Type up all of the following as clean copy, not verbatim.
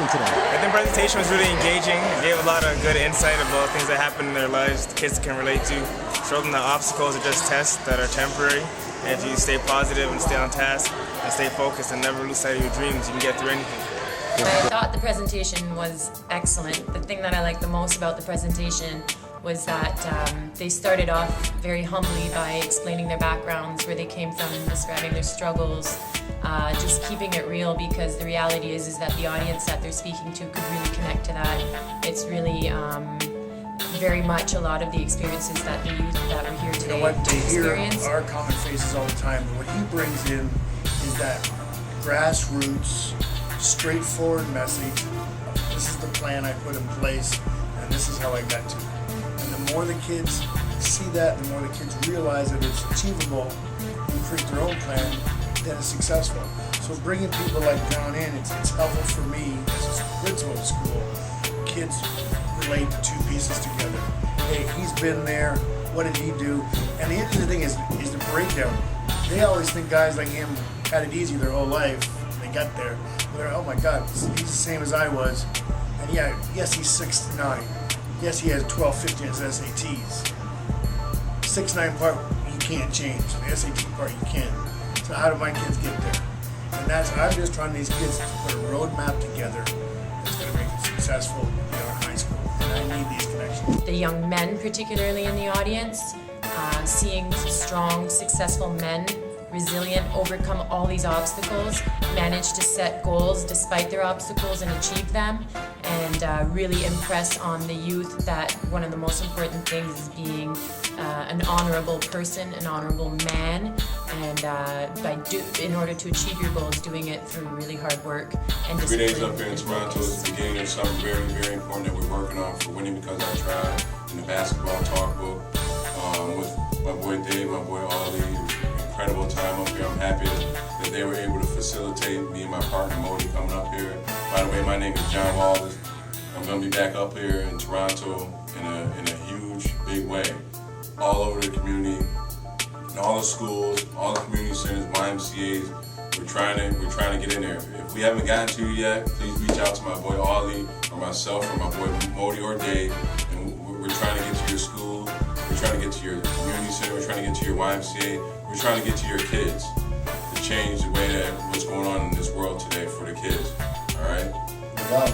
presentation today? I think the presentation was really engaging. It gave a lot of good insight about things that happen in their lives, the kids can relate to. Showed them that obstacles are just tests that are temporary. And if you stay positive and stay on task and stay focused and never lose sight of your dreams, you can get through anything. I thought the presentation was excellent. The thing that I liked the most about the presentation was that they started off very humbly by explaining their backgrounds, where they came from, describing their struggles, just keeping it real, because the reality is that the audience that they're speaking to could really connect to that. It's really very much a lot of the experiences that the youth that are here today experience. Our common faces all the time, but what he brings in is that grassroots, straightforward message. This is the plan I put in place, and this is how I got to it. And the more the kids see that, the more the kids realize that it's achievable and create their own plan, then it's successful. So bringing people like John in, it's helpful for me as a principal of school. Kids relate the two pieces together. Hey, he's been there. What did he do? And the interesting thing is the breakdown. They always think guys like him had it easy their whole life. They got there. They're, oh my God, he's the same as I was. And yeah, yes, he's 6'9". Yes, he has 12, 15 as SATs. 6'9" part you can't change. The SAT part you can. So how do my kids get there? And I'm just trying these kids to put a roadmap together that's going to make them successful beyond high school. And I need these connections. The young men, particularly in the audience, seeing strong, successful men, resilient, overcome all these obstacles, manage to set goals despite their obstacles and achieve them, and really impress on the youth that one of the most important things is being an honorable person, an honorable man, and in order to achieve your goals, doing it through really hard work and discipline. 3 days up here in Toronto is the beginning of something very, very important that we're working on for Winning Because I Tried in the basketball talk book with my boy Dave, my boy Audley. Incredible time up here. I'm happy that they were able to facilitate me and my partner Modie coming up here. By the way, my name is John Wallace. I'm going to be back up here in Toronto in a huge, big way, all over the community, in all the schools, all the community centers, YMCAs. We're trying to get in there. If we haven't gotten to you yet, please reach out to my boy Audley or myself or my boy Modie or Dave. And we're trying to get to your school. We're trying to get to your community center. We're trying to get to your YMCA. We're trying to get to your kids to change the way that what's going on in this world today for the kids. All right.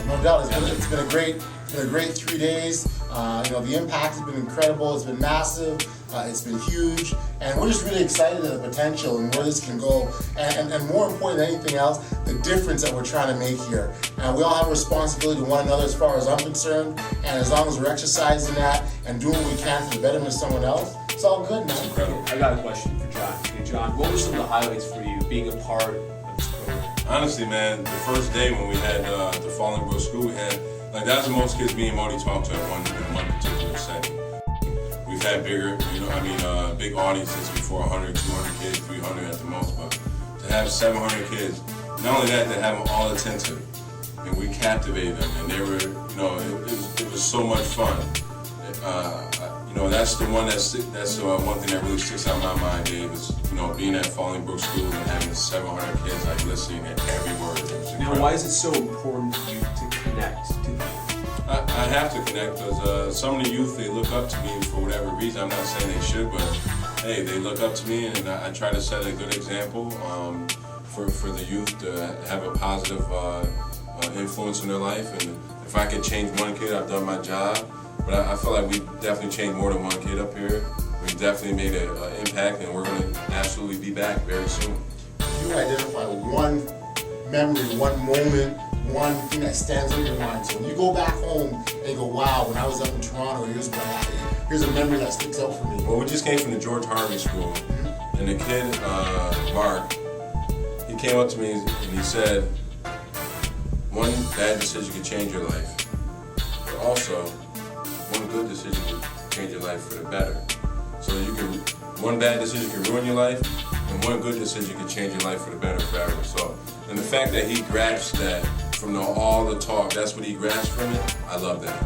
No doubt. It's been a great 3 days. The impact has been incredible. It's been massive. It's been huge, and we're just really excited at the potential and where this can go. And more important than anything else, the difference that we're trying to make here. And we all have a responsibility to one another, as far as I'm concerned. And as long as we're exercising that and doing what we can for the betterment of someone else, it's all good, man. Incredible. I got a question for John. Okay, John, what were some of the highlights for you being a part of this program? Honestly, man, the first day when we had the Falling Brook School, we had that's the most kids me and Modie talked to in one particular setting. We've had big audiences before, 100, 200 kids, 300 at the most, but to have 700 kids, not only that, to have them all attentive, and we captivated them, and they were, it was so much fun. That's the one that's one thing that really sticks out in my mind, Dave, is being at Falling Brook School and having 700 kids listening at every word. Now, why is it so important for you to connect to them? I have to connect because some of the youth, they look up to me for whatever reason. I'm not saying they should, but hey, they look up to me, and I try to set a good example for the youth to have a positive influence in their life. And if I can change one kid, I've done my job. But I feel like we definitely changed more than one kid up here. We've definitely made an impact, and we're going to absolutely be back very soon. You identify one memory, one moment, one thing that stands in your mind. So when you go back home and you go, wow, when I was up in Toronto, here's a memory that sticks out for me. Well, we just came from the George Harvey School, and the kid, Mark, he came up to me and he said, one bad decision can change your life, but also one good decision can change your life for the better. So one bad decision can ruin your life, and one good decision can change your life for the better forever. So, and the fact that he grasped that from all the talk, that's what he grasped from it, I love that.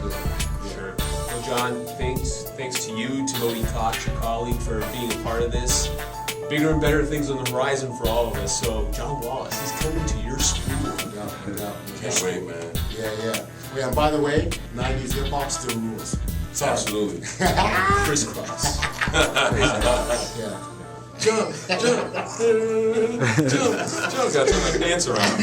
Sure. Well, John, thanks to you, to Modie Cox, your colleague, for being a part of this. Bigger and better things on the horizon for all of us. So, John Wallace, he's coming to your school. Yeah. Can't wait, man. Yeah. Yeah, and by the way, 90s hip hop still rules. Sorry. Absolutely. Crisscross. Yeah. Jump. Got to turn my pants around.